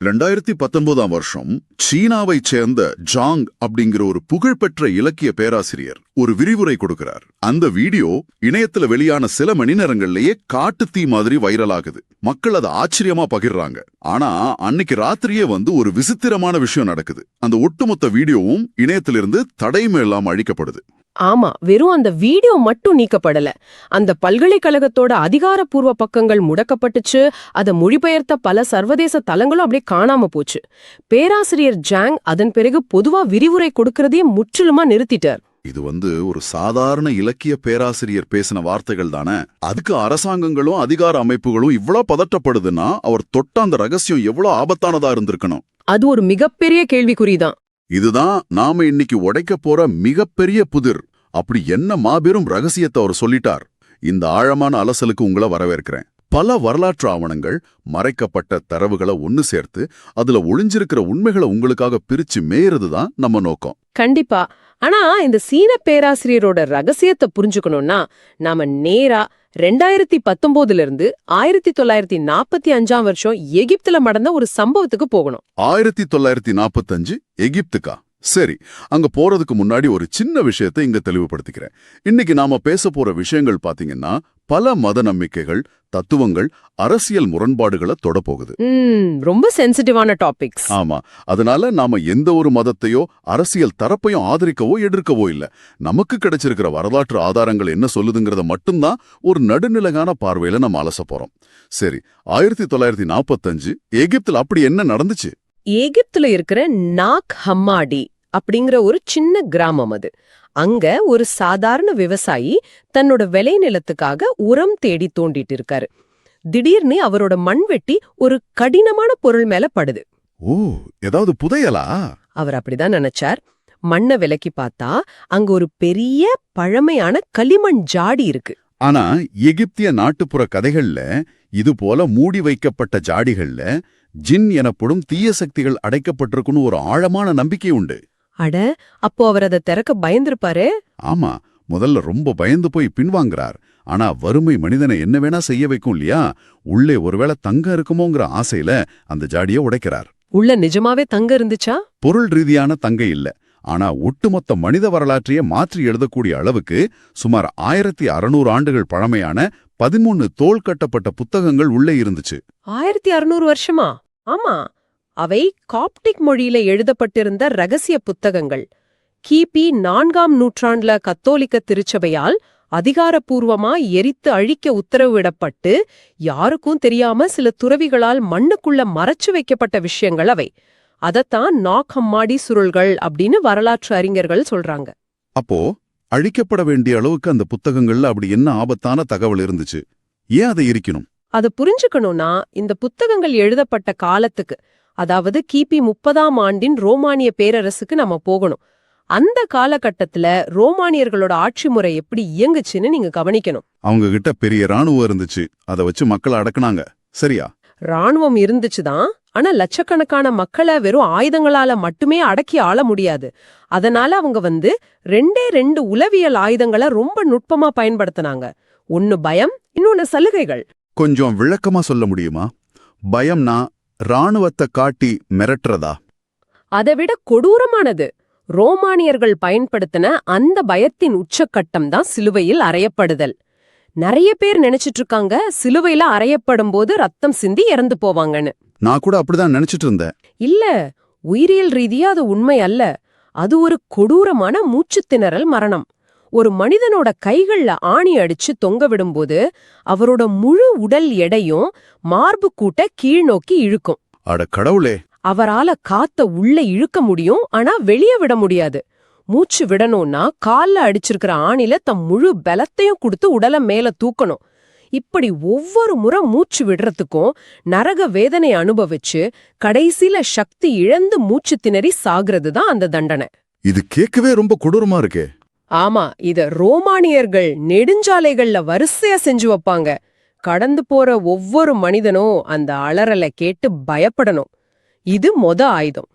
2019 வருஷம் சீனாவைச் சேர்ந்த ஜாங் அப்படிங்கிற ஒரு புகழ்பெற்ற இலக்கிய பேராசிரியர் ஒரு விரிவுரை கொடுக்கிறார். அந்த வீடியோ இணையத்துல வெளியான சில மணி நேரங்கள்லயே காட்டுத்தீ மாதிரி வைரல் ஆகுது. மக்கள் அதை ஆச்சரியமா பகிர்றாங்க. ஆனா அன்னைக்கு ராத்திரியே ஒரு விசித்திரமான விஷயம் நடக்குது. அந்த ஒட்டுமொத்த வீடியோவும் இணையத்திலிருந்து தடையுமே இல்லாம அழிக்கப்படுது. ஆமா, வெறும் அந்த வீடியோ மட்டும் நீக்கப்படல. அந்த பல்கலைக்கழகத்தோட அதிகாரப்பூர்வ பக்கங்கள் முடக்கப்பட்டுச்சு. அதை மொழிபெயர்த்த பல சர்வதேச தளங்களும் அப்படியே காணாம போச்சு. பேராசிரியர் ஜாங் அதன் பிறகு பொதுவா விரிவுரை கொடுக்கறதையே முற்றிலுமா நிறுத்திட்டார். இது ஒரு சாதாரண இலக்கிய பேராசிரியர் பேசின வார்த்தைகள் தானே. அதுக்கு அரசாங்கங்களும் அதிகார அமைப்புகளும் இவ்வளவு பதட்டப்படுதுன்னா அவர் தொட்ட அந்த ரகசியம் எவ்வளவு ஆபத்தானதா இருந்திருக்கணும். அது ஒரு மிகப்பெரிய கேள்விக்குறிதான். இதுதான் நாம இன்னைக்கு உடைக்க போற மிகப்பெரிய புதிர். அப்படி என்ன மாபெரும் ரகசியத்தை அவர் சொல்லிட்டார்? இந்த ஆழமான அலசலுக்கு உங்களை வரவேற்கிறேன். பல வரலாற்று ஆவணங்கள், மறைக்கப்பட்ட தரவுகளை ஒன்னு சேர்த்து அதுல ஒளிஞ்சிருக்கிற உண்மைகளை உங்களுக்காக பிரிச்சு மேயறதுதான் நம்ம நோக்கம். கண்டிப்பா. ஆனா இந்த சீன பேராசிரியரோட ரகசியத்தை புரிஞ்சுக்கணும்னா நாம நேரா 2019 இருந்து 1945 வருஷம் எகிப்துல நடந்த ஒரு சம்பவத்துக்கு போகணும். 1945 எகிப்துக்கா? சரி, அங்க போறதுக்கு முன்னாடி ஒரு சின்ன விஷயத்தை இங்க தெளிவுபடுத்திக்கிறேன். இன்னைக்கு நாம பேச போற விஷயங்கள் பாத்தீங்கன்னா பல மத நம்பிக்கைகள், தத்துவங்கள், அரசியல் முரண்பாடுகளை தொட போகுது. ரொம்ப சென்சிட்டிவான டாபிக்ஸ். ஆமா, அதனால நாம எந்த ஒரு மதத்தையோ அரசியல் தரப்பையும் ஆதரிக்கவோ எதிர்க்கவோ இல்ல. நமக்கு கிடைச்சிருக்கிற வரலாற்று ஆதாரங்கள் என்ன சொல்லுதுங்கிறத மட்டும்தான் ஒரு நடுநிலையான பார்வையில நம்ம அலச போறோம். சரி, 1945 எகிப்துல அப்படி என்ன நடந்துச்சு? எகிப்துல இருக்கிற நாக் ஹம்மாடி அப்படிங்கிற ஒரு சின்ன கிராமம் அது. அங்க ஒரு சாதாரண விவசாயி தன்னோட விளைநிலத்துக்காக உரம் தேடி தோண்டிட்டு இருக்காரு. திடீர்னு அவரோட மண்வெட்டி ஒரு கடினமான பொருள் மேல படுது. ஓ, ஏதாவது புதையலா? அவர் அப்படிதான் நினைச்சார். மண்ணை விலக்கி பார்த்தா அங்க ஒரு பெரிய பழமையான களிமண் ஜாடி இருக்கு. ஆனா எகிப்திய நாட்டுப்புற கதைகள்ல இது போல மூடி வைக்கப்பட்ட ஜாடிகள்ல ஜின் எனப்படும் தீய சக்திகள் அடைக்கப்பட்டிருக்குன்னு ஒரு ஆழமான நம்பிக்கை உண்டு. அட, அப்போ அவர் அதை திறக்க பயந்திருப்பாரு. ஆமா, முதல்ல ரொம்ப பயந்து போய் பின்வாங்குறார். ஆனா வறுமை மனிதனை என்ன வேணா செய்ய வைக்கும் இல்லையா? உள்ளே ஒருவேளை தங்கம் இருக்குமோங்கிற ஆசையில அந்த ஜாடியை உடைக்கிறார். உள்ள நிஜமாவே தங்கம் இருந்துச்சா? பொருள் ரீதியான தங்கம் இல்ல, ஆனா ஒட்டுமொத்த மனித வரலாற்றையே மாற்றி எழுதக்கூடிய அளவுக்கு சுமார் 1600 ஆண்டுகள் பழமையான 13 தோள் கட்டப்பட்ட புத்தகங்கள் உள்ளே இருந்துச்சு. 1600 வருஷமா? ஆமா, அவை காப்டிக் மொழியில எழுதப்பட்டிருந்த ரகசிய புத்தகங்கள். கிபி 4ஆம் நூற்றாண்டுல கத்தோலிக்க திருச்சபையால் அதிகாரப்பூர்வமா எரித்து அழிக்க உத்தரவிடப்பட்டு யாருக்கும் தெரியாம சில துறவிகளால் மண்ணுக்குள்ள மறைச்சு வைக்கப்பட்ட விஷயங்கள் அவை. அதத்தான் நாக் ஹம்மாடி சுருள்கள் அப்படின்னு வரலாற்று அறிஞர்கள் சொல்றாங்க. அப்போ அழிக்கப்பட வேண்டிய அளவுக்கு அந்த புத்தகங்கள்ல அப்படி என்ன ஆபத்தான தகவல் இருந்துச்சு? ஏன் அதை எரிக்கணும்? அதை புரிஞ்சுக்கணும்னா இந்த புத்தகங்கள் எழுதப்பட்ட காலத்துக்கு, அதாவது கிபி 30ஆம் ஆண்டின் ரோமானிய பேரரசுக்கு நம்ம போகணும். அந்த காலகட்டத்துல ரோமானியர்களோட ஆட்சி முறை எப்படி இயங்குச்சுன்னு நீங்க கவனிக்கணும். அவங்க கிட்ட பெரிய ராணுவம் இருந்துச்சு, அதை வச்சு மக்களை அடக்குனாங்க, சரியா? ராணுவம் இருந்துச்சுதான், ஆனா லட்சக்கணக்கான மக்களை வெறும் ஆயுதங்களால மட்டுமே அடக்கி ஆள முடியாது. அதனால அவங்க 2 உளவியல் ஆயுதங்களை ரொம்ப நுட்பமா பயன்படுத்தினாங்க. ஒன்னு பயம், இன்னொன்னு சலுகைகள். கொஞ்சம் விளக்கமா சொல்ல முடியுமா? பயம்னா ராணுவத்தை காட்டி மிரட்டுறதா? அதை விட கொடூரமானது. ரோமானியர்கள் பயன்படுத்தின அந்த பயத்தின் உச்சக்கட்டம் தான் சிலுவையில் அறையப்படுதல். நிறைய பேர் நினைச்சிட்டு இருக்காங்க சிலுவையில அறையப்படும் போது ரத்தம் சிந்தி இறந்து போவாங்கன்னு. நான் கூட அப்படிதான் நினைச்சிட்டு இருந்தேன். இல்ல, உயிரியல் ரீதியா அது உண்மை அல்ல. அது ஒரு கொடூரமான மூச்சு திணறல் மரணம். ஒரு மனிதனோட கைகள்ல ஆணி அடிச்சு தொங்க விடும்போது அவரோட முழு உடல் எடையும் மார்பு கூட்ட கீழ்நோக்கி இழுக்கும். அட கடவுளே! அவரால காத்த உள்ள இழுக்க முடியும், ஆனா வெளியே விட முடியாது. மூச்சு விடணும்னா கால்ல அடிச்சிருக்கிற ஆணில தம் முழு பலத்தையும் கொடுத்து உடலை மேல தூக்கணும். இப்படி ஒவ்வொரு முறை மூச்சு விடுறதுக்கும் நரக வேதனை அனுபவிச்சு கடைசியில சக்தி இழந்து மூச்சு திணறி சாகிறது தான் அந்த தண்டனை. இது கேட்கவே ரொம்ப கொடூரமா இருக்கே. ஆமா, இத ரோமானியர்கள் நெடுஞ்சாலைகள்ல வரிசையா செஞ்சு வைப்பாங்க. கடந்து போற ஒவ்வொரு மனிதனும் அந்த அலறலை கேட்டு பயப்படணும். இது ஆயுதம்.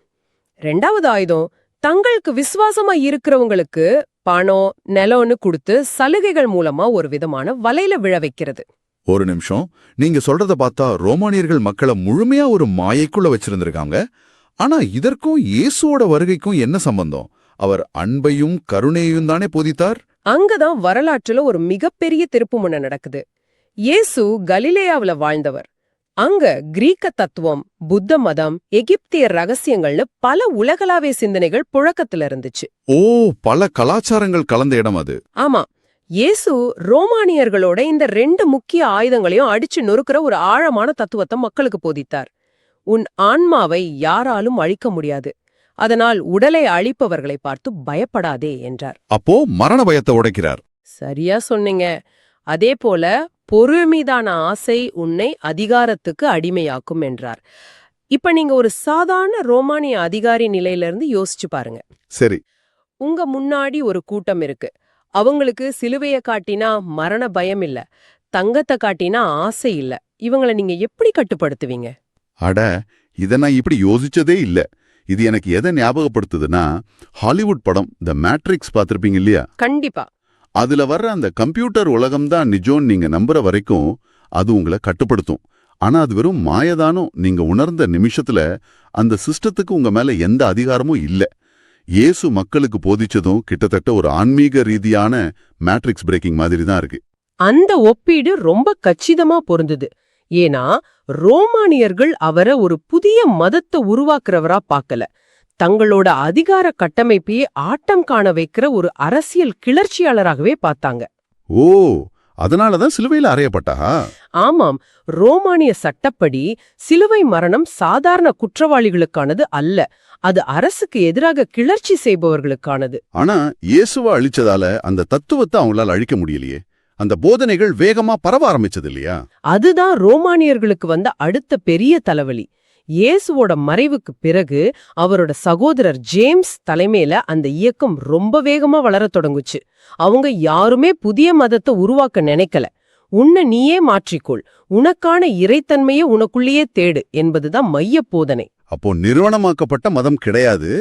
2வது ஆயுதம், தங்களுக்கு விசுவாசமா இருக்கிறவங்களுக்கு பணம், நிலம்னு கொடுத்து சலுகைகள் மூலமா ஒரு விதமான வலையில விழ வைக்கிறது. ஒரு நிமிஷம், நீங்க சொல்றத பார்த்தா ரோமானியர்கள் மக்களை முழுமையா ஒரு மாயைக்குள்ள வச்சிருந்திருக்காங்க. ஆனா இதற்கும் இயேசுவோட வருகைக்கும் என்ன சம்பந்தம்? அவர் அன்பையும் கருணையையும் தானே போதித்தார். அங்கதான் வரலாற்றுல ஒரு மிகப்பெரிய திருப்புமுனை நடக்குது. இயேசு கலிலேயாவுல வாழ்ந்தவர். அங்க கிரீக்க தத்துவம், புத்த மதம், எகிப்தியர் ரகசியங்கள்னு பல உலகளாவிய சிந்தனைகள் புழக்கத்துல இருந்துச்சு. ஓ, பல கலாச்சாரங்கள் கலந்த இடம் அது. ஆமா, இயேசு ரோமானியர்களோட இந்த 2 முக்கிய ஆயுதங்களையும் அடிச்சு நொறுக்கிற ஒரு ஆழமான தத்துவத்தை மக்களுக்கு போதித்தார். உன் ஆன்மாவை யாராலும் அழிக்க முடியாது, அதனால் உடலை அழிப்பவர்களை பார்த்து பயப்படாதே என்றார். அப்போ மரண பயத்தை உடைக்கிறார். சரியா சொன்னீங்க. அதே போல பொருள் மீதான ஆசை உன்னை அதிகாரத்துக்கு அடிமையாக்கும் என்றார். இப்ப நீங்க ஒரு சாதாரண ரோமானிய அதிகாரி நிலையிலிருந்து யோசிச்சு பாருங்க. சரி. உங்க முன்னாடி ஒரு கூட்டம் இருக்கு. அவங்களுக்கு சிலுவைய காட்டினா மரண பயம் இல்ல, தங்கத்தை காட்டினா ஆசை இல்ல. இவங்களை நீங்க எப்படி கட்டுப்படுத்துவீங்க? அட, இத நான் இப்படி யோசிச்சதே இல்ல. இது எனக்கு எதை ஞாபகப்படுத்துதுன்னா, ஹாலிவுட் படம் தி மேட்ரிக்ஸ் பார்த்திருப்பீங்க இல்லையா? கண்டிப்பா. அதுல வர்ற அந்த கம்ப்யூட்டர் உலகம்தான் நிஜம்னு நீங்க நம்புற வரைக்கும் அது உங்களை கட்டுப்படுத்தும். ஆனா அது வெறும் மாயதானோ நீங்க உணர்ந்த நிமிஷத்துல அந்த சிஸ்டத்துக்கு உங்க மேல எந்த அதிகாரமும் இல்ல. இயேசு மக்களுக்கு போதிச்சதும் கிட்டத்தட்ட ஒரு ஆன்மீக ரீதியான மேட்ரிக்ஸ் பிரேக்கிங் மாதிரி தான் இருக்கு. அந்த ஒப்பீடு ரொம்ப கச்சிதமா பொருந்துது. ஏன்னா ரோமானியர்கள் அவரை ஒரு புதிய மதத்தை உருவாக்குறவரா பார்க்கல, தங்களோட அதிகார கட்டமைப்பையே ஆட்டம் காண வைக்கிற ஒரு அரசியல் கிளர்ச்சியாளராகவே பார்த்தாங்க. ஓ, அதனாலதான் சிலுவையில அறையப்பட்டா? ஆமாம், ரோமானிய சட்டப்படி சிலுவை மரணம் சாதாரண குற்றவாளிகளுக்கானது அல்ல, அது அரசுக்கு எதிராக கிளர்ச்சி செய்பவர்களுக்கானது. ஆனா இயேசுவை அழிச்சதால அந்த தத்துவத்தை அவங்களால அழிக்க முடியலையே. அந்த போதனைகள் வேகமா பரவ ஆரம்பிச்சது இல்லையா? அதுதான் ரோமானியர்களுக்கு வந்த அடுத்த பெரிய தலைவலி. இயேசுவோட மறைவுக்கு பிறகு அவரோட சகோதரர் ஜேம்ஸ் தலைமையில அந்த இயக்கம் ரொம்ப வேகமா வளரத் தொடங்குச்சு. அவங்க யாருமே புதிய மதத்தை உருவாக்க நினைக்கல. உன்னை நீயே மாற்றிக்கொள், உனக்கான இறைத்தன்மையை உனக்குள்ளேயே தேடு என்பதுதான் மைய போதனை. அப்போ நிறுவனமாக்கப்பட்ட மதம் கிடையாது.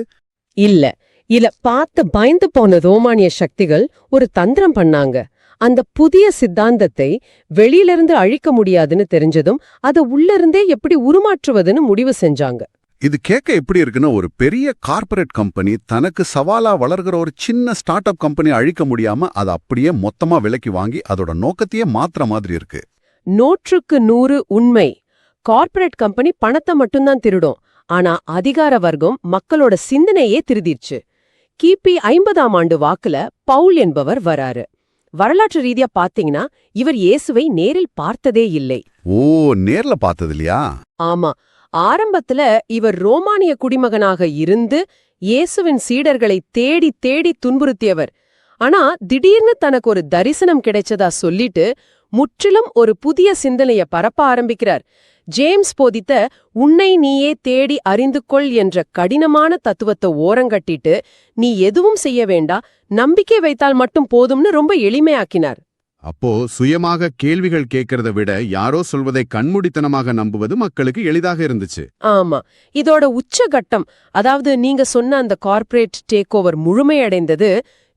இல்ல பார்த்து பயந்து போன ரோமானிய சக்திகள் ஒரு தந்திரம் பண்ணாங்க. அந்த புதிய சித்தாந்தத்தை வெளியிலிருந்து அழிக்க முடியாதுன்னு தெரிஞ்சதும் அதை உள்ளிருந்தே எப்படி உருமாற்றுவதுன்னு முடிவு செஞ்சாங்க. இது கேட்க எப்படி இருக்குன்னா, ஒரு பெரிய கார்ப்பரேட் கம்பெனி தனக்கு சவாலா வளர்கிற ஒரு சின்ன ஸ்டார்ட் அப் கம்பெனி அழிக்க முடியாம அதை அப்படியே மொத்தமா விலைக்கு வாங்கி அதோட நோக்கத்தையே மாத்துற மாதிரி இருக்கு. 100க்கு 100 உண்மை. கார்ப்பரேட் கம்பெனி பணத்தை மட்டும்தான் திருடும், ஆனா அதிகார வர்க்கம் மக்களோட சிந்தனையே திருதிருச்சு. கிபி 50ஆம் ஆண்டு வாக்குல பவுல் என்பவர் வராரு. வரலாற்று ரீதியா பாத்தீங்கன்னா இவர் இயேசுவை நேரில் பார்த்ததே இல்லை. ஓ, நேர்ல பார்த்தது இல்லையா? ஆமா, ஆரம்பத்துல இவர் ரோமானிய குடிமகனாக இருந்து இயேசுவின் சீடர்களை தேடி தேடி துன்புறுத்தியவர். ஆனா திடீர்னு தனக்கு ஒரு தரிசனம் கிடைச்சதா சொல்லிட்டு முற்றிலும் ஒரு புதிய சிந்தனைய பரப்ப ஆரம்பிக்கிறார். ஜேம்ஸ் போதித்த உன்னை நீயே தேடி அறிந்து கொள் என்ற கடினமான தத்துவத்தை ஓரங்கட்டிட்டு நீ எதுவும் செய்ய வேண்டா, நம்பிக்கை வைத்தால் மட்டும் போதும்னு ரொம்ப எளிமையாக்கினார். அப்போ சுயமாக கேள்விகள் கேட்கறத விட யாரோ சொல்வதை கண்மூடித்தனமாக நம்புவது மக்களுக்கு எளிதாக இருந்துச்சு. ஆமா, இதோட உச்சகட்டம், அதாவது நீங்க சொன்ன அந்த கார்ப்பரேட் டேக் ஓவர் முழுமையடைந்தது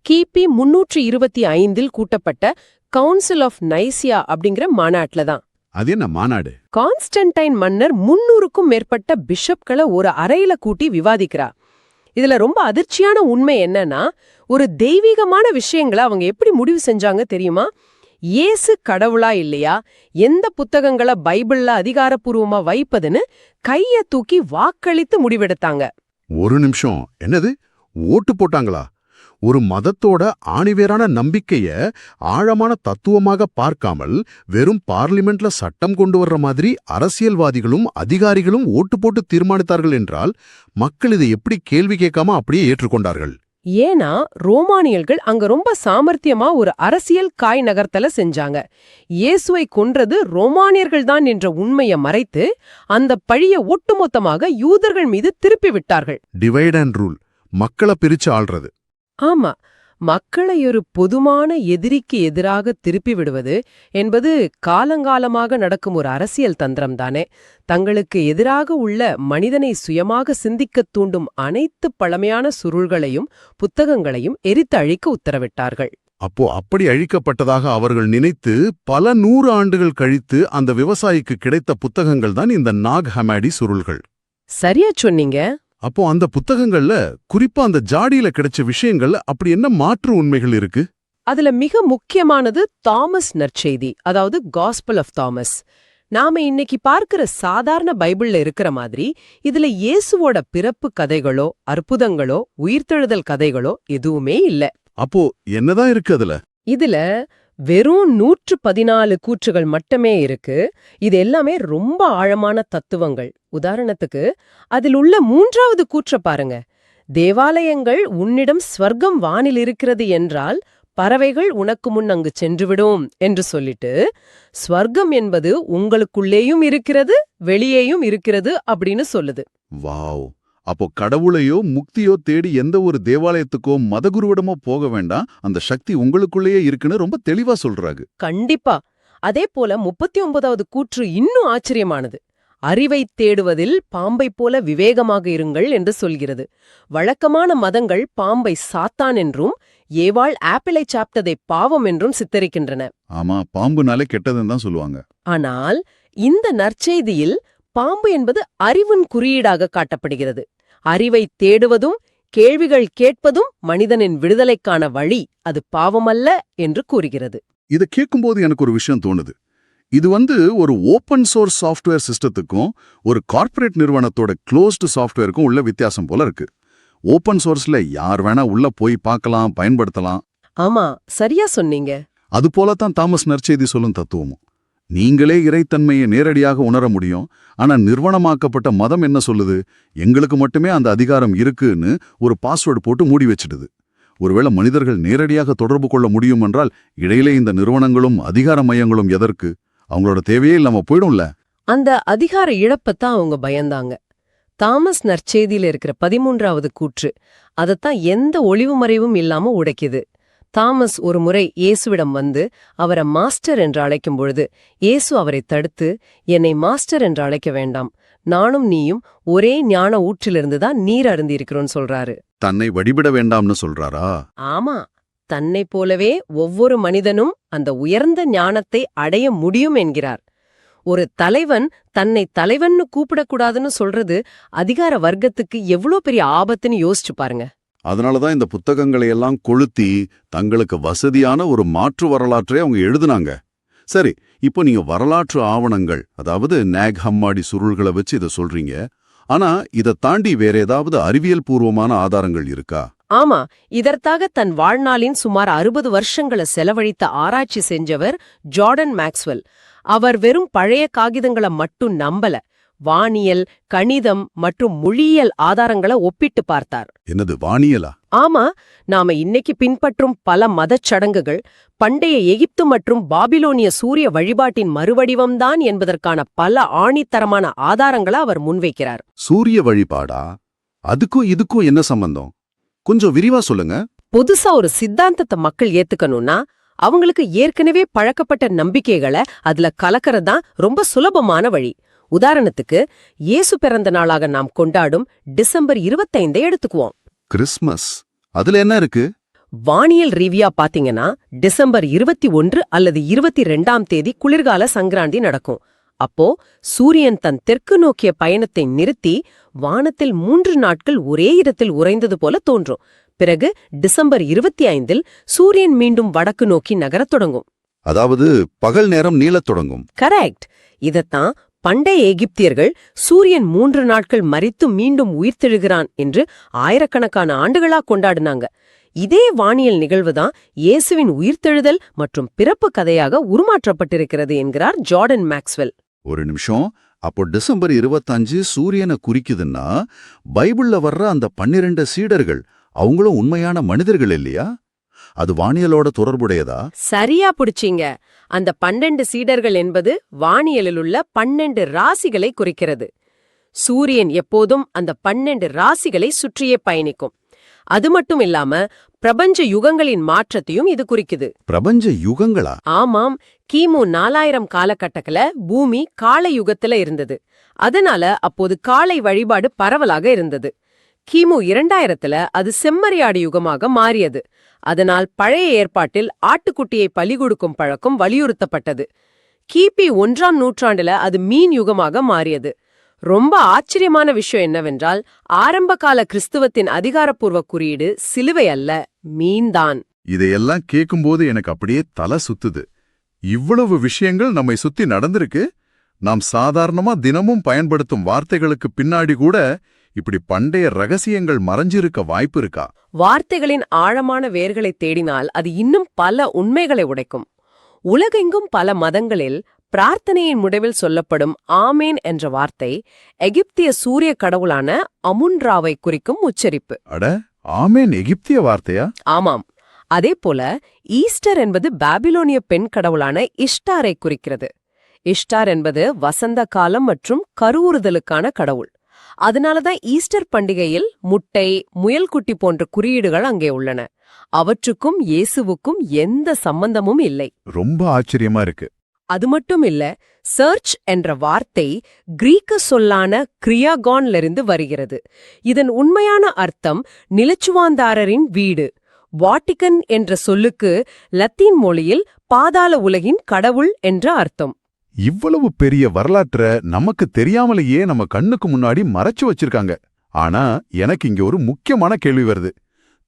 கிபி 325 கூட்டப்பட்ட கவுன்சில் ஆஃப் நைசியா அப்படிங்கிற மாநாட்டுல தான். அது என்ன மாநாடு? கான்ஸ்டன்டைன் மன்னர் 300க்கும் மேற்பட்ட பிஷப்களை ஒரு அறையில கூட்டி விவாதிக்கிறார். இதுல ரொம்ப அதிர்ச்சியான உண்மை என்னன்னா, ஒரு தெய்வீகமான விஷயங்களை அவங்க எப்படி முடிவு செஞ்சாங்க தெரியுமா? இயேசு கடவுளா இல்லையா, எந்த புத்தகங்களை பைபிள்ல அதிகாரப்பூர்வமா வைப்பதுன்னு கைய தூக்கி வாக்களித்து முடிவெடுத்தாங்க. ஒரு நிமிஷம், என்னது ஓட்டு போட்டாங்களா? ஒரு மதத்தோட ஆணிவேரான நம்பிக்கைய ஆழமான தத்துவமாக பார்க்காமல் வெறும் பார்லிமெண்ட்ல சட்டம் கொண்டு வர்ற மாதிரி அரசியல்வாதிகளும் அதிகாரிகளும் ஓட்டு போட்டு தீர்மானித்தார்கள் என்றால் மக்கள் இதை எப்படி கேள்வி கேட்காம அப்படியே ஏற்றுக்கொண்டார்கள்? ஏன்னா ரோமானியர்கள் அங்க ரொம்ப சாமர்த்தியமா ஒரு அரசியல் காய் நகர்த்தல செஞ்சாங்க. இயேசுவை கொன்றது ரோமானியர்கள் தான் என்ற உண்மையை மறைத்து அந்த பழிய ஒட்டுமொத்தமாக யூதர்கள் மீது திருப்பி விட்டார்கள். டிவைட் அண்ட் ரூல், மக்களை பிரிச்சு ஆள்றது. ஆமா, மக்களை ஒரு பொதுமான எதிரிக்கு எதிராக திருப்பி விடுவது என்பது காலங்காலமாக நடக்கும் ஒரு அரசியல் தந்திரம் தானே. தங்களுக்கு எதிராக உள்ள மனிதனை சுயமாக சிந்திக்கத் தூண்டும் அனைத்து பழமையான சுருள்களையும் புத்தகங்களையும் எரித்து அழிக்க உத்தரவிட்டார்கள். அப்போ அப்படி அழிக்கப்பட்டதாக அவர்கள் நினைத்து பல 100 ஆண்டுகள் கழித்து அந்த விவசாயிக்கு கிடைத்த புத்தகங்கள் தான் இந்த நாக் ஹமாடி சுருள்கள். சரியா சொன்னீங்க. அப்போ அந்த புத்தகங்கள்ல குறிப்பா அந்த ஜாடியில கிடைச்ச விஷயங்கள்ல அப்படி என்ன மாற்று உண்மைகள் இருக்கு? அதுல மிக முக்கியமானது தாமஸ் நற்செய்தி, அதாவது காஸ்பல் ஆஃப் தாமஸ். நாம இன்னைக்கு பார்க்கிற சாதாரண பைபிள்ல இருக்கிற மாதிரி இதுல இயேசுவோட பிறப்பு கதைகளோ அற்புதங்களோ உயிர்த்தெழுதல் கதைகளோ எதுவுமே இல்ல. அப்போ என்னதான் இருக்கு அதுல? இதுல வெறும் 114 கூற்றுகள் மட்டுமே இருக்கு. இது எல்லாமே ரொம்ப ஆழமான தத்துவங்கள். உதாரணத்துக்கு அதில் உள்ள 3வது கூற்ற பாருங்க. தேவாலயங்கள் உன்னிடம் ஸ்வர்க்கம் வானில் இருக்கிறது என்றால் பறவைகள் உனக்கு முன் அங்கு சென்றுவிடும் என்று சொல்லிட்டு, ஸ்வர்க்கம் என்பது உங்களுக்குள்ளேயும் இருக்கிறது வெளியேயும் இருக்கிறது அப்படின்னு சொல்லுது. வாவ்! அப்போ கடவுளையோ முக்தியோ தேடி எந்த ஒரு தேவாலயத்துக்கோ மதகுருவிடமோ போக வேண்டாம், அந்த சக்தி உங்களுக்குள்ளேயே இருக்குன்னு ரொம்ப தெளிவா சொல்றாங்க. கண்டிப்பா. அதே போல 39வது கூற்று இன்னும் ஆச்சரியமானது. அறிவைத் தேடுவதில் பாம்பைப் போல விவேகமாக இருங்கள் என்று சொல்கிறது. வழக்கமான மதங்கள் பாம்பை சாத்தான் என்றும் ஏவாள் ஆப்பிளை சாப்பிட்டதை பாவம் என்றும் சித்தரிக்கின்றன. ஆமா, பாம்புனாலே கெட்டதுன்னு தான் சொல்லுவாங்க. ஆனால் இந்த நற்செய்தியில் பாம்பு என்பது அறிவின் குறியீடாக காட்டப்படுகிறது. அறிவைத் தேடுவதும் கேள்விகள் கேட்பதும் மனிதனின் விடுதலைக்கான வழி, அது பாவமல்ல என்று கூறுகிறது. இதை கேட்கும்போது எனக்கு ஒரு விஷயம் தோணுது. இது ஒரு ஓப்பன் சோர்ஸ் சாஃப்ட்வேர் சிஸ்டத்துக்கும் ஒரு கார்ப்பரேட் நிறுவனத்தோட க்ளோஸ்டு சாஃப்ட்வேருக்கும் உள்ள வித்தியாசம் போல இருக்கு. ஓப்பன் சோர்ஸ்ல யார் வேணா உள்ள போய் பார்க்கலாம், பயன்படுத்தலாம். ஆமா, சரியா சொன்னீங்க. அது போலத்தான் தாமஸ் நற்செய்தி சொல்லும் தத்துவமும். நீங்களே இறைத்தன்மையை நேரடியாக உணர முடியும். ஆனா நிர்வாணமாக்கப்பட்ட மதம் என்ன சொல்லுது? எங்களுக்கு மட்டுமே அந்த அதிகாரம் இருக்குன்னு ஒரு பாஸ்வேர்டு போட்டு மூடி வச்சிடுது. ஒருவேளை மனிதர்கள் நேரடியாக தொடர்பு கொள்ள முடியும் என்றால் இடையிலே இந்த நிறுவனங்களும் அதிகார மையங்களும் எதற்கு? அவங்களோட தேவையே இல்லாம போயிடும்ல. அந்த அதிகார இழப்பத்தான் அவங்க பயந்தாங்க. தாமஸ் நற்செய்தியில இருக்கிற 13வது கூற்று அதத்தான் எந்த ஒளிவு மறைவும் இல்லாம உடைக்குது. தாமஸ் ஒரு முறை இயேசுவிடம் வந்து அவரை மாஸ்டர் என்று அழைக்கும் பொழுது இயேசு அவரை தடுத்து, என்னை மாஸ்டர் என்று அழைக்க வேண்டாம், நானும் நீயும் ஒரே ஞான ஊற்றிலிருந்துதான் நீர் அருந்திருக்கிறோன்னு சொல்றாரு. தன்னை வழிபட வேண்டாம்னு சொல்றாரா? ஆமா, தன்னைப் போலவே ஒவ்வொரு மனிதனும் அந்த உயர்ந்த ஞானத்தை அடைய முடியும் என்கிறார். ஒரு தலைவன் தன்னை தலைவன்னு கூப்பிடக்கூடாதுன்னு சொல்றது அதிகார வர்க்கத்துக்கு எவ்வளோ பெரிய ஆபத்துன்னு யோசிச்சு பாருங்க. அதனாலதான் இந்த புத்தகங்களை எல்லாம் கொளுத்தி தங்களுக்கு வசதியான ஒரு மாற்று வரலாற்றை அவங்க எழுதுனாங்க. சரி, இப்போ நீங்க வரலாற்று ஆவணங்கள், அதாவது நாக் ஹம்மாடி சுருள்களை வச்சு இதை சொல்றீங்க. ஆனா இதை தாண்டி வேற ஏதாவது அறிவியல் பூர்வமான ஆதாரங்கள் இருக்கா? ஆமா, இதற்காக தன் வாழ்நாளின் சுமார் 60 வருஷங்களை செலவழித்த ஆராய்ச்சி செஞ்சவர் ஜார்டன் மேக்ஸ்வெல். அவர் வெறும் பழைய காகிதங்களை மட்டும் நம்பல, வானியல், கணிதம் மற்றும் மொழியியல் ஆதாரங்களை ஒப்பிட்டு பார்த்தார். என்னது, வானியலா? ஆமா, நாம இன்னைக்கு பின்பற்றும் பல மதச் சடங்குகள் பண்டைய எகிப்து மற்றும் பாபிலோனிய சூரிய வழிபாட்டின் மறுவடிவம்தான் என்பதற்கான பல ஆணித்தரமான ஆதாரங்களை அவர் முன்வைக்கிறார். சூரிய வழிபாடா? அதுக்கும் இதுக்கும் என்ன சம்பந்தம்? கொஞ்சம் விரிவா சொல்லுங்க. புதுசா ஒரு சித்தாந்தத்தை மக்கள் ஏத்துக்கணும்னா அவங்களுக்கு ஏற்கனவே பழக்கப்பட்ட நம்பிக்கைகளை அதுல கலக்கறதுதான் ரொம்ப சுலபமான வழி. உதாரணத்துக்கு, இயேசு பிறந்த நாளாக நாம் கொண்டாடும் டிசம்பர் 25 எடுத்துக்குவோம். கிறிஸ்மஸ், அதுல என்ன இருக்கு? வானியல் ரீதியா பாத்தீங்கன்னா டிசம்பர் 21 அல்லது 22ஆம் தேதி குளிர்கால சங்கராந்தி நடக்கும். அப்போ சூரியன் தன் தெற்கு நோக்கிய பயணத்தை நிறுத்தி வானத்தில் 3 நாட்கள் ஒரே இடத்தில் உறைந்தது போல தோன்றும். பிறகு டிசம்பர் 25இல் சூரியன் மீண்டும் வடக்கு நோக்கி நகரத் தொடங்கும். அதாவது பகல் நேரம் நீளத் தொடங்கும். கரெக்ட். இதத்தான் பண்டைய எகிப்தியர்கள் சூரியன் 3 நாட்கள் மரித்து மீண்டும் உயிர்த்தெழுகிறான் என்று ஆயிரக்கணக்கான ஆண்டுகளா கொண்டாடினாங்க. இதே வானியல் நிகழ்வுதான் இயேசுவின் உயிர்த்தெழுதல் மற்றும் பிறப்பு கதையாக உருமாற்றப்பட்டிருக்கிறது என்கிறார் ஜார்டன் மேக்ஸ்வெல். ஒரு நிமிஷம், அப்போ டிசம்பர் 25 சூரியனை குறிக்குதுன்னா பைபிள்ல வர்ற அந்த 12 சீடர்கள் அவங்களும் உண்மையான மனிதர்கள் இல்லையா? அது வானியலோட தொடர்புடையதா? சரியா புடிச்சீங்க. அந்த 12 சீடர்கள் என்பது வானியலில் உள்ள 12 ராசிகளை குறிக்கிறது. சூரியன் எப்போதும் அந்த 12 ராசிகளை சுற்றியே பயணிக்கும். அது மட்டும் இல்லாம பிரபஞ்ச யுகங்களின் மாற்றத்தையும் இது குறிக்குது. பிரபஞ்ச யுகங்களா? ஆமாம், கிமு 4000 காலகட்டத்துல பூமி காளை யுகத்துல இருந்தது. அதனால அப்போது காளை வழிபாடு பரவலாக இருந்தது. கிமு 2000ல அது செம்மறியாடு யுகமாக மாறியது. அதனால் பழைய ஏற்பாட்டில் ஆட்டுக்குட்டியை பலி கொடுக்கும் பழக்கம் வலியுறுத்தப்பட்டது. கிபி 1ஆம் நூற்றாண்டுல அது மீன் யுகமாக மாறியது. ரொம்ப ஆச்சரியமான விஷயம் என்னவென்றால், ஆரம்பகால கிறிஸ்துவத்தின் அதிகாரப்பூர்வ குறியீடு சிலுவை அல்ல, மீன்தான். இதையெல்லாம் கேட்கும்போது எனக்கு அப்படியே தலை சுத்துது. இவ்வளவு விஷயங்கள் நம்மை சுத்தி நடந்திருக்கு. நாம் சாதாரணமா தினமும் பயன்படுத்தும் வார்த்தைகளுக்கு பின்னாடி கூட இப்படி பண்டைய ரகசியங்கள் மறைஞ்சிருக்க வாய்ப்பு இருக்கா? வார்த்தைகளின் ஆழமான வேர்களை தேடினால் அது இன்னும் பல உண்மைகளை உடைக்கும். உலகெங்கும் பல மதங்களில் பிரார்த்தனையின் முடிவில் சொல்லப்படும் ஆமேன் என்ற வார்த்தை எகிப்திய சூரிய கடவுளான அமுன்ராவை குறிக்கும் உச்சரிப்பு. அட, ஆமேன் எகிப்திய வார்த்தையா? ஆமாம். அதேபோல ஈஸ்டர் என்பது பாபிலோனிய பெண் கடவுளான இஷ்டாரை குறிக்கிறது. இஷ்டார் என்பது வசந்த காலம் மற்றும் கருவுறுதலுக்கான கடவுள். அதனாலதான் ஈஸ்டர் பண்டிகையில் முட்டை, முயல்குட்டி போன்ற குறியீடுகள் அங்கே உள்ளன. அவற்றுக்கும் இயேசுவுக்கும் எந்த சம்பந்தமும் இல்லை. ரொம்ப ஆச்சரியமா இருக்கு. அது மட்டும் இல்ல, சர்ச் என்ற வார்த்தை கிரீக்க சொல்லான கிரியாகான்லிருந்து வருகிறது. இதன் உண்மையான அர்த்தம் நிலச்சுவாந்தாரரின் வீடு. வாட்டிகன் என்ற சொல்லுக்கு லத்தீன் மொழியில் பாதாள உலகின் கடவுள் என்ற அர்த்தம். இவ்வளவு பெரிய வரலாற்ற நமக்கு தெரியாமலேயே நம்ம கண்ணுக்கு முன்னாடி மறைச்சு வச்சிருக்காங்க. ஆனா எனக்கு இங்க ஒரு முக்கியமான கேள்வி வருது.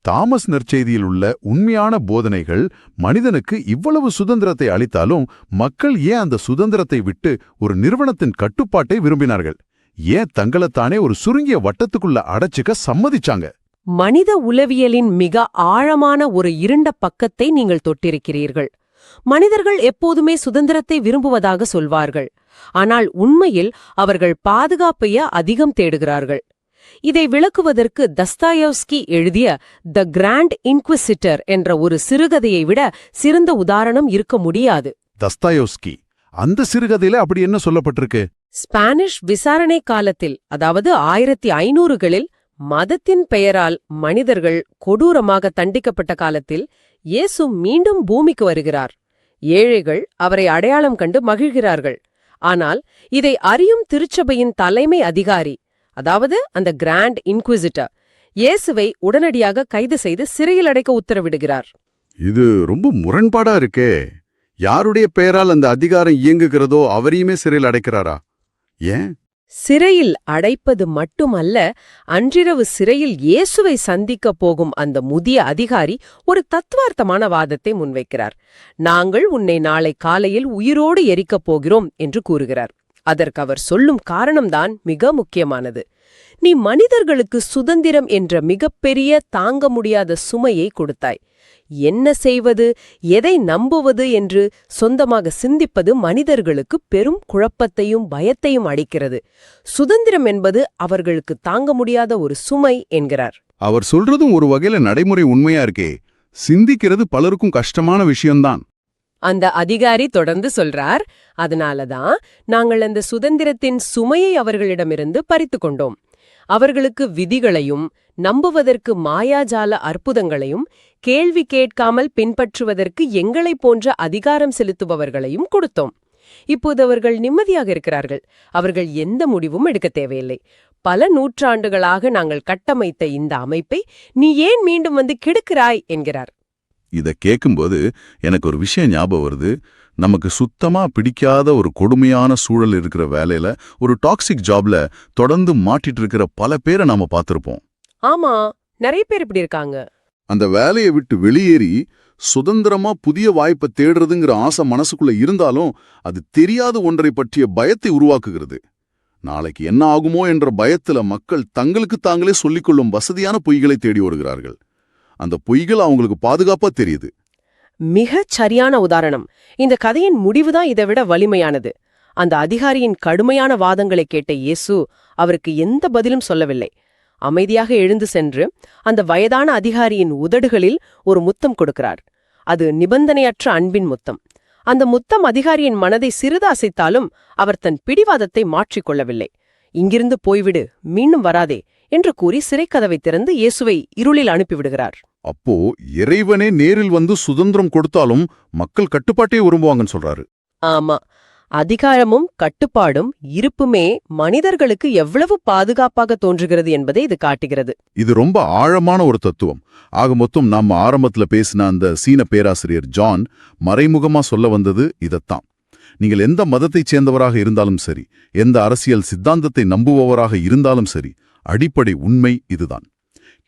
தாமஸ் நற்செய்தியில் உள்ள உண்மையான போதனைகள் மனிதனுக்கு இவ்வளவு சுதந்திரத்தை அளித்தாலும் மக்கள் ஏன் அந்த சுதந்திரத்தை விட்டு ஒரு நிறுவனத்தின் கட்டுப்பாட்டை விரும்பினார்கள்? ஏன் தங்களைத்தானே ஒரு சுருங்கிய வட்டத்துக்குள்ள அடைச்சுக்க சம்மதிச்சாங்க? மனித உளவியலின் மிக ஆழமான ஒரு இருண்ட பக்கத்தை நீங்கள் தொட்டிருக்கிறீர்கள். மனிதர்கள் எப்போதுமே சுதந்திரத்தை விரும்புவதாக சொல்வார்கள். ஆனால் உண்மையில் அவர்கள் பாதுகாப்பையே அதிகம் தேடுகிறார்கள். இதை விளக்குவதற்கு தஸ்தாயவ்ஸ்கி எழுதிய த கிராண்ட் இன்க்விசிட்டர் என்ற ஒரு சிறுகதையை விட சிறந்த உதாரணம் இருக்க முடியாது. தஸ்தாயோஸ்கி, அந்த சிறுகதையில அப்படி என்ன சொல்லப்பட்டிருக்கு? ஸ்பானிஷ் விசாரணை காலத்தில், அதாவது 1500களில் மதத்தின் பெயரால் மனிதர்கள் கொடூரமாக தண்டிக்கப்பட்ட காலத்தில் இயேசு மீண்டும் பூமிக்கு வருகிறார். ஏழைகள் அவரை அடையாளம் கண்டு மகிழ்கிறார்கள். ஆனால் இதை அறியும் திருச்சபையின் தலைமை அதிகாரி, அதாவது அந்த கிராண்ட் இன்க்விசிட்டர், இயேசுவை உடனடியாக கைது செய்து சிறையில் அடைக்க உத்தரவிடுகிறார். இது ரொம்ப முரண்பாடா இருக்கே. யாருடைய பெயரால் அந்த அதிகாரம் இயங்குகிறதோ அவரையுமே சிறையில் அடைக்கிறாரா? ஏன்? சிறையில் அடைப்பது மட்டுமல்ல, அன்றிரவு சிறையில் இயேசுவை சந்திக்கப் போகும் அந்த முதிய அதிகாரி ஒரு தத்துவார்த்தமான வாதத்தை முன்வைக்கிறார். நாங்கள் உன்னை நாளை காலையில் உயிரோடு எரிக்கப் போகிறோம் என்று கூறுகிறார். அதற்கு அவர் சொல்லும் காரணம்தான் மிக முக்கியமானது. நீ மனிதர்களுக்கு சுதந்திரம் என்ற மிகப்பெரிய தாங்க முடியாத சுமையை கொடுத்தாய். என்ன செய்வது, எதை நம்புவது என்று சொந்தமாக சிந்திப்பது மனிதர்களுக்கு பெரும் குழப்பத்தையும் பயத்தையும் அளிக்கிறது. சுதந்திரம் என்பது அவர்களுக்கு தாங்க முடியாத ஒரு சுமை என்கிறார். அவர் சொல்றதும் ஒரு வகையில நடைமுறை உண்மையா இருக்கே. சிந்திக்கிறது பலருக்கும் கஷ்டமான விஷயம்தான். அந்த அதிகாரி தொடர்ந்து சொல்றார், அதனாலதான் நாங்கள் அந்த சுதந்திரத்தின் சுமையை அவர்களிடமிருந்து பறித்து கொண்டோம். அவர்களுக்கு விதிகளையும் நம்புவதற்கு மாயாஜால அற்புதங்களையும் கேள்வி கேட்காமல் பின்பற்றுவதற்கு எங்களைப் போன்ற அதிகாரம் செலுத்துபவர்களையும் கொடுத்தோம். இப்போது அவர்கள் நிம்மதியாக இருக்கிறார்கள். அவர்கள் எந்த முடிவும் எடுக்க தேவையில்லை. பல நூற்றாண்டுகளாக நாங்கள் கட்டமைத்த இந்த அமைப்பை நீ ஏன் மீண்டும் வந்து கெடுக்கிறாய் என்கிறார். இத கேட்கும்போது எனக்கு ஒரு விஷயம் ஞாபகம் வருது. நமக்கு சுத்தமா பிடிக்காத ஒரு கொடுமையான சூழல் இருக்கிற வேலையில, ஒரு டாக்ஸிக் ஜாப்ல தொடர்ந்து மாட்டிட்டு இருக்கிற பல பேரை நாம பார்த்திருப்போம். ஆமா, நிறைய பேர் இப்படி இருக்காங்க. அந்த வேலையை விட்டு வெளியேறி சுதந்திரமா புதிய வாய்ப்பை தேடுறதுங்கிற ஆசை மனசுக்குள்ள இருந்தாலும் அது தெரியாத ஒன்றை பற்றிய பயத்தை உருவாக்குகிறது. நாளைக்கு என்ன ஆகுமோ என்ற பயத்துல மக்கள் தங்களுக்கு தாங்களே சொல்லிக்கொள்ளும் வசதியான பொய்களை தேடி ஓடுகிறார்கள். அந்த பொய்கள் அவங்களுக்கு பாதுகாப்பா தெரியுது. மிகச் சரியான உதாரணம். இந்த கதையின் முடிவுதான் இதை விட வலிமையானது. அந்த அதிகாரியின் கடுமையான வாதங்களை கேட்ட இயேசு அவருக்கு எந்த பதிலும் சொல்லவில்லை. அமைதியாக எழுந்து சென்று அந்த வயதான அதிகாரியின் உதடுகளில் ஒரு முத்தம் கொடுக்கிறார். அது நிபந்தனையற்ற அன்பின் முத்தம். அந்த முத்தம் அதிகாரியின் மனதை சிறிது அசைத்தாலும் அவர் தன் பிடிவாதத்தை மாற்றிக்கொள்ளவில்லை. இங்கிருந்து போய்விடு, மீண்டும் வராதே என்று கூறி சிறைக்கதவை திறந்து இயேசுவை இருளில் அனுப்பிவிடுகிறார். அப்போ இறைவனே நேரில் வந்து சுதந்திரம் கொடுத்தாலும் மக்கள் கட்டுப்பாட்டே விரும்புவாங்கன்னு சொல்றாரு. ஆமா, அதிகாரமும் கட்டுப்பாடும் இருப்புமே மனிதர்களுக்கு எவ்வளவு பாதுகாப்பாக தோன்றுகிறது என்பதை இது காட்டுகிறது. இது ரொம்ப ஆழமான ஒரு தத்துவம். ஆக மொத்தம் நம்ம ஆரம்பத்துல பேசின அந்த சீன பேராசிரியர் ஜான் மறைமுகமா சொல்ல வந்தது இதத்தான். நீங்கள் எந்த மதத்தைச் சேர்ந்தவராக இருந்தாலும் சரி, எந்த அரசியல் சித்தாந்தத்தை நம்புபவராக இருந்தாலும் சரி, அடிப்படை உண்மை இதுதான்.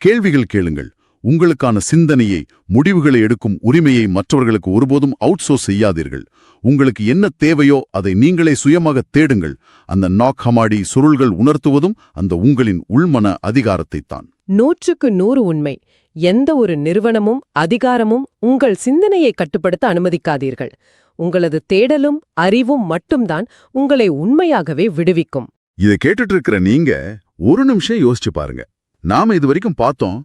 கேள்விகள் கேளுங்கள். உங்களுக்கான சிந்தனையை, முடிவுகளை எடுக்கும் உரிமையை மற்றவர்களுக்கு ஒருபோதும் அவுட்சோர்ஸ் செய்யாதீர்கள். உங்களுக்கு என்ன தேவையோ அதை நீங்களே சுயமாக தேடுங்கள். அந்த நாக் ஹமாடி சுருள்கள் உணர்த்துவதும் அந்த உங்களின் உள்மன அதிகாரத்தைத்தான். 100% உண்மை. எந்த ஒரு நிறுவனமும் அதிகாரமும் உங்கள் சிந்தனையை கட்டுப்படுத்த அனுமதிக்காதீர்கள். உங்களது தேடலும் அறிவும் மட்டும்தான் உங்களை உண்மையாகவே விடுவிக்கும். இதை கேட்டுட்டு இருக்கிற நீங்க ஒரு நிமிஷம் யோசிச்சு பாருங்க. நாம இதுவரைக்கும் பார்த்தோம்,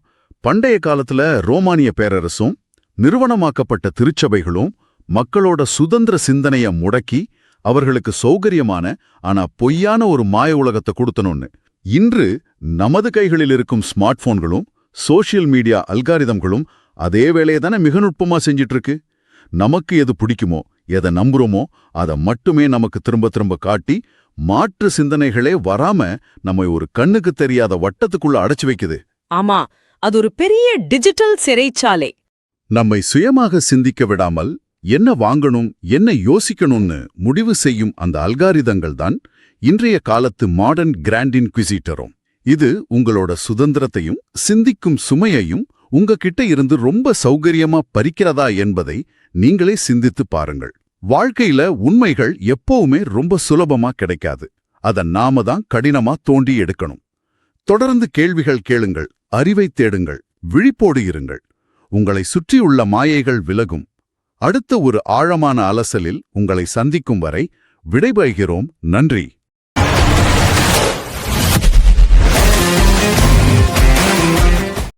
பண்டைய காலத்துல ரோமானிய பேரரசும் நிறுவனமாக்கப்பட்ட திருச்சபைகளும் மக்களோட சுதந்திர சிந்தனைய முடக்கி அவர்களுக்கு சௌகரியமான ஆனா பொய்யான ஒரு மாய உலகத்தை கொடுத்தனோன்னு. இன்று நமது கைகளில் இருக்கும் ஸ்மார்ட் போன்களும் சோஷியல் மீடியா அல்காரிதம்களும் அதே வேலையை தானே மிக நுட்பமா செஞ்சிட்டு இருக்கு. நமக்கு எது பிடிக்குமோ, எதை நம்புறோமோ அதை மட்டுமே நமக்கு திரும்ப திரும்ப காட்டி மாற்று சிந்தனைகளே வராம நம்மை ஒரு கண்ணுக்கு தெரியாத வட்டத்துக்குள்ள அடைச்சு வைக்குது. ஆமா, அது ஒரு பெரிய டிஜிட்டல் சிறைச்சாலை. நம்மை சுயமாக சிந்திக்க விடாமல் என்ன வாங்கணும், என்ன யோசிக்கணும்னு முடிவு செய்யும் அந்த அல்காரிதங்கள் தான் இன்றைய காலத்து மாடர்ன் கிராண்ட் இன்குவிசிட்டரும். இது உங்களோட சுதந்திரத்தையும் சிந்திக்கும் சுமையையும் உங்ககிட்ட இருந்து ரொம்ப சௌகரியமா பறிக்கிறதா என்பதை நீங்களே சிந்தித்து பாருங்கள். வாழ்க்கையில உண்மைகள் எப்பவுமே ரொம்ப சுலபமா கிடைக்காது. அத நாம தான் கடினமா தோண்டி எடுக்கணும். தொடர்ந்து கேள்விகள் கேளுங்கள், அறிவை தேடுங்கள், விழிப்போடு இருங்கள். உங்களை சுற்றியுள்ள மாயைகள் விலகும். அடுத்த ஒரு ஆழமான அலசலில் உங்களை சந்திக்கும் வரை விடைபெறுகிறோம். நன்றி.